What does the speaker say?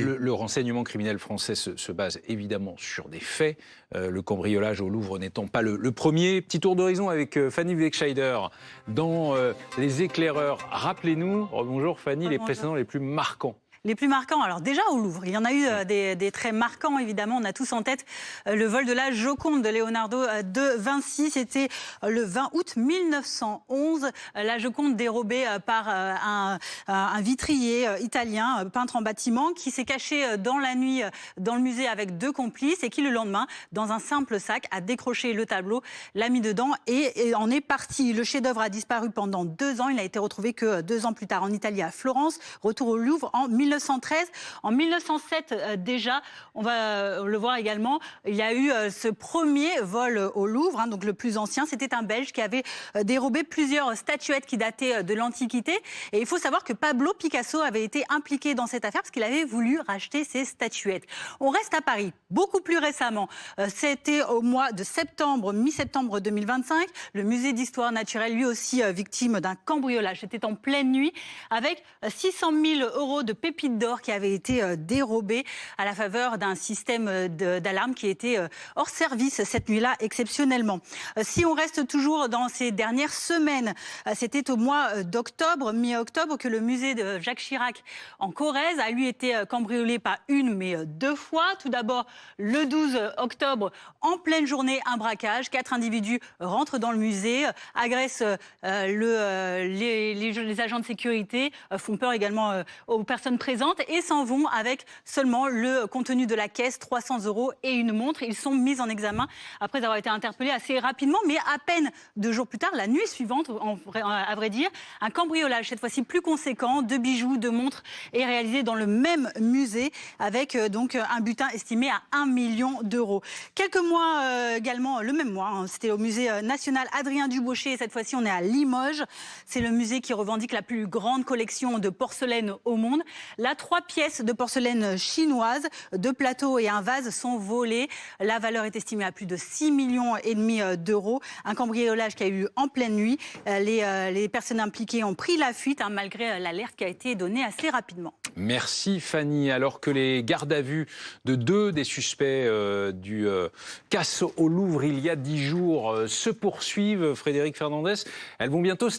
Le renseignement criminel français se base évidemment sur des faits, le cambriolage au Louvre n'étant pas le premier. Petit tour d'horizon avec Fanny Wegscheider dans Les Éclaireurs. Rappelez-nous, bonjour Fanny, les précédents les plus marquants. Les plus marquants, alors déjà au Louvre, il y en a eu des très marquants évidemment, on a tous en tête le vol de la Joconde de Leonardo de Vinci, c'était le 20 août 1911, la Joconde dérobée par un vitrier italien, peintre en bâtiment, qui s'est caché dans la nuit dans le musée avec 2 complices et qui le lendemain, dans un simple sac, a décroché le tableau, l'a mis dedans et en est parti. Le chef-d'œuvre a disparu pendant 2 ans, il n'a été retrouvé que 2 ans plus tard en Italie à Florence, retour au Louvre en 1913. En 1907 déjà, on va le voir également, il y a eu ce premier vol au Louvre, donc le plus ancien, c'était un Belge qui avait dérobé plusieurs statuettes qui dataient de l'Antiquité. Et il faut savoir que Pablo Picasso avait été impliqué dans cette affaire parce qu'il avait voulu racheter ces statuettes. On reste à Paris, beaucoup plus récemment, c'était au mois de septembre, mi-septembre 2025, le musée d'histoire naturelle, lui aussi victime d'un cambriolage. C'était en pleine nuit avec 600 000 € de pépites d'or qui avait été dérobé à la faveur d'un système d'alarme qui était hors service cette nuit-là exceptionnellement. Si on reste toujours dans ces dernières semaines, c'était au mois d'octobre, mi-octobre, que le musée de Jacques Chirac en Corrèze a lui été cambriolé pas une mais 2 fois. Tout d'abord le 12 octobre, en pleine journée, un braquage. 4 individus rentrent dans le musée, agressent les agents de sécurité, font peur également aux personnes présentes et s'en vont avec seulement le contenu de la caisse, 300 € et une montre. Ils sont mis en examen après avoir été interpellés assez rapidement, mais à peine 2 jours plus tard, la nuit suivante, à vrai dire, un cambriolage, cette fois-ci plus conséquent, de bijoux, de montres, est réalisé dans le même musée avec donc un butin estimé à 1 million d'euros. Quelques mois également, le même mois, c'était au musée national Adrien Dubochet, et cette fois-ci on est à Limoges. C'est le musée qui revendique la plus grande collection de porcelaine au monde. Là, 3 pièces de porcelaine chinoise, 2 plateaux et un vase sont volés. La valeur est estimée à plus de 6,5 millions d'euros. Un cambriolage qui a eu en pleine nuit. Les personnes impliquées ont pris la fuite malgré l'alerte qui a été donnée assez rapidement. Merci Fanny. Alors que les gardes à vue de 2 des suspects du casse au Louvre il y a 10 jours se poursuivent, Frédéric Fernandez, elles vont bientôt